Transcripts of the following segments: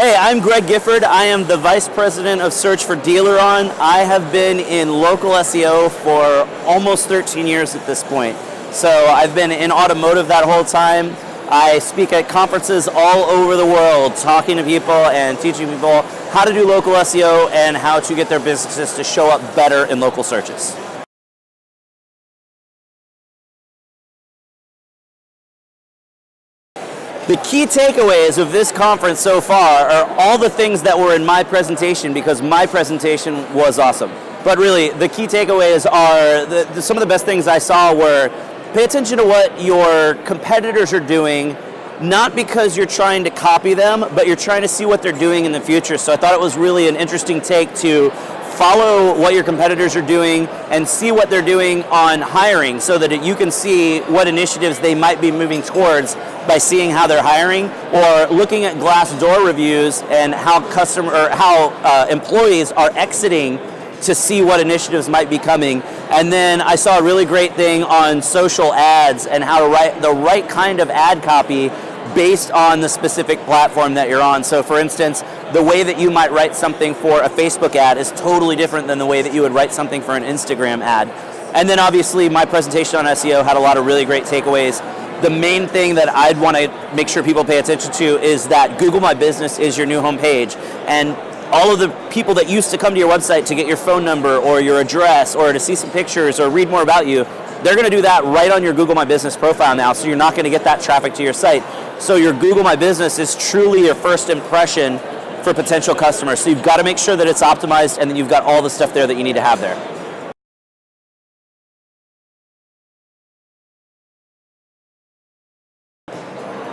Hey, I'm Greg Gifford. I am the Vice President of Search for DealerOn. I have been in local SEO for almost 13 years at this point. So I've been in automotive that whole time. I speak at conferences all over the world, talking to people and teaching people how to do local SEO and how to get their businesses to show up better in local searches. The key takeaways of this conference so far are all the things that were in my presentation, because my presentation was awesome. But really, the key takeaways are some of the best things I saw were pay attention to what your competitors are doing, not because you're trying to copy them, but you're trying to see what they're doing in the future. So I thought it was really an interesting take to follow what your competitors are doing and see what they're doing on hiring, so that you can see what initiatives they might be moving towards by seeing how they're hiring, or looking at Glassdoor reviews and how employees are exiting to see what initiatives might be coming. And then I saw a really great thing on social ads and how to write the right kind of ad copy based on the specific platform that you're on. So for instance, the way that you might write something for a Facebook ad is totally different than the way that you would write something for an Instagram ad. And then obviously my presentation on SEO had a lot of really great takeaways. The main thing that I'd want to make sure people pay attention to is that Google My Business is your new homepage. And all of the people that used to come to your website to get your phone number or your address or to see some pictures or read more about you, they're going to do that right on your Google My Business profile now, so you're not going to get that traffic to your site. So your Google My Business is truly your first impression for potential customers. So you've got to make sure that it's optimized and that you've got all the stuff there that you need to have there.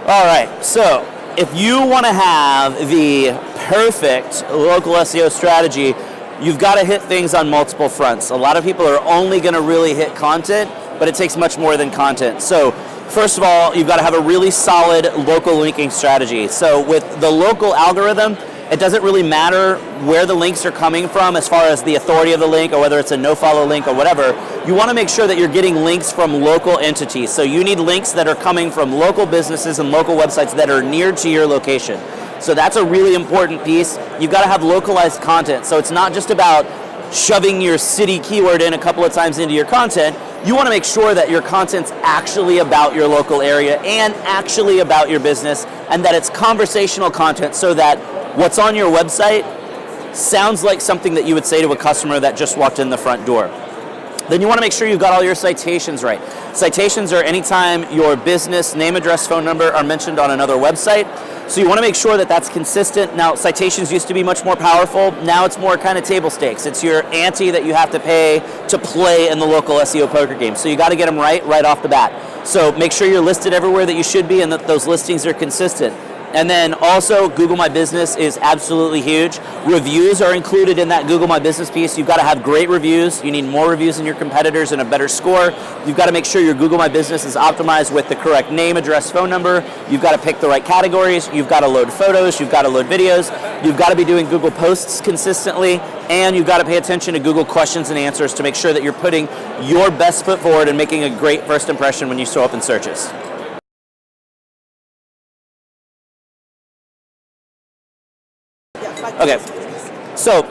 All right, so if you want to have the perfect local SEO strategy, you've got to hit things on multiple fronts. A lot of people are only going to really hit content, but it takes much more than content. So first of all, you've got to have a really solid local linking strategy. So with the local algorithm, it doesn't really matter where the links are coming from as far as the authority of the link, or whether it's a no-follow link or whatever. You want to make sure that you're getting links from local entities. So you need links that are coming from local businesses and local websites that are near to your location. So that's a really important piece. You've got to have localized content. So it's not just about shoving your city keyword in a couple of times into your content. You want to make sure that your content's actually about your local area and actually about your business, and that it's conversational content, so that what's on your website sounds like something that you would say to a customer that just walked in the front door. Then you want to make sure you've got all your citations right. Citations are anytime your business, name, address, phone number are mentioned on another website. So you want to make sure that that's consistent. Now, citations used to be much more powerful. Now it's more kind of table stakes. It's your ante that you have to pay to play in the local SEO poker game. So you got to get them right off the bat. So make sure you're listed everywhere that you should be and that those listings are consistent. And then also, Google My Business is absolutely huge. Reviews are included in that Google My Business piece. You've got to have great reviews. You need more reviews than your competitors and a better score. You've got to make sure your Google My Business is optimized with the correct name, address, phone number. You've got to pick the right categories. You've got to load photos. You've got to load videos. You've got to be doing Google Posts consistently. And you've got to pay attention to Google questions and answers to make sure that you're putting your best foot forward and making a great first impression when you show up in searches. Okay, so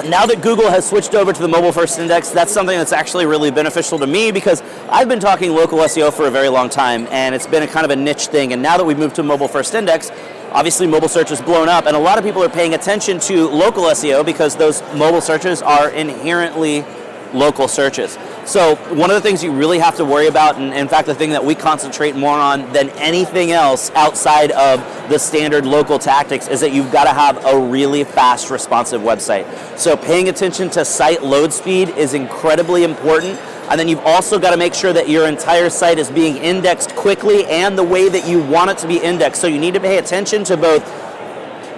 now that Google has switched over to the mobile first index, that's something that's actually really beneficial to me, because I've been talking local SEO for a very long time, and it's been a kind of a niche thing. And now that we've moved to mobile first index, obviously mobile search has blown up, and a lot of people are paying attention to local SEO because those mobile searches are inherently local searches. So one of the things you really have to worry about, and in fact the thing that we concentrate more on than anything else outside of the standard local tactics, is that you've got to have a really fast, responsive website. So paying attention to site load speed is incredibly important. And then you've also got to make sure that your entire site is being indexed quickly and the way that you want it to be indexed. So you need to pay attention to both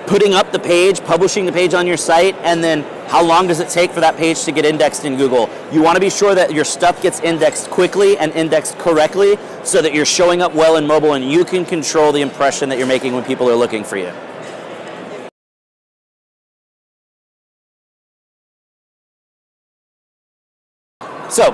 putting up the page, publishing the page on your site, and then how long does it take for that page to get indexed in Google. You want to be sure that your stuff gets indexed quickly and indexed correctly, so that you're showing up well in mobile and you can control the impression that you're making when people are looking for you. So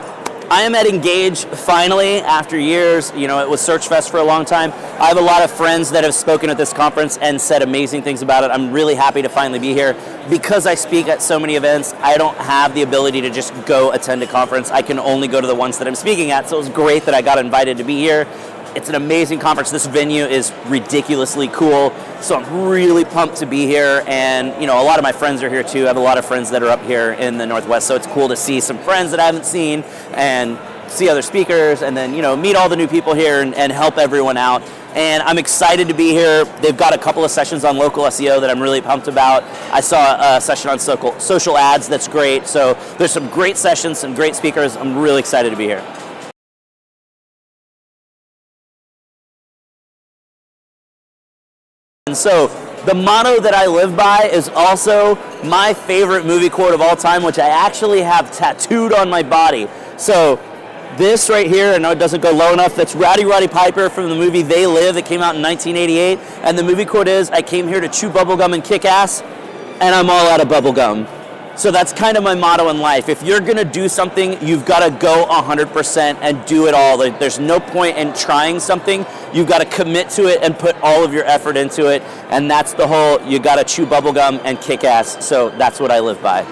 I am at Engage finally after years. You know, it was Search Fest for a long time. I have a lot of friends that have spoken at this conference and said amazing things about it. I'm really happy to finally be here. Because I speak at so many events, I don't have the ability to just go attend a conference. I can only go to the ones that I'm speaking at, so it was great that I got invited to be here. It's an amazing conference. This venue is ridiculously cool, so I'm really pumped to be here. And you know, a lot of my friends are here too. I have a lot of friends that are up here in the Northwest, so it's cool to see some friends that I haven't seen and see other speakers, and then, you know, meet all the new people here and help everyone out. And I'm excited to be here. They've got a couple of sessions on local SEO that I'm really pumped about. I saw a session on social ads that's great. So there's some great sessions, some great speakers. I'm really excited to be here. And so the motto that I live by is also my favorite movie quote of all time, which I actually have tattooed on my body. So this right here, I know it doesn't go low enough, that's Rowdy Roddy Piper from the movie They Live that came out in 1988. And the movie quote is, "I came here to chew bubblegum and kick ass, and I'm all out of bubblegum." So that's kind of my motto in life. If you're gonna do something, you've gotta go 100% and do it all. There's no point in trying something. You've gotta commit to it and put all of your effort into it. And that's the whole, you gotta chew bubblegum and kick ass. So that's what I live by.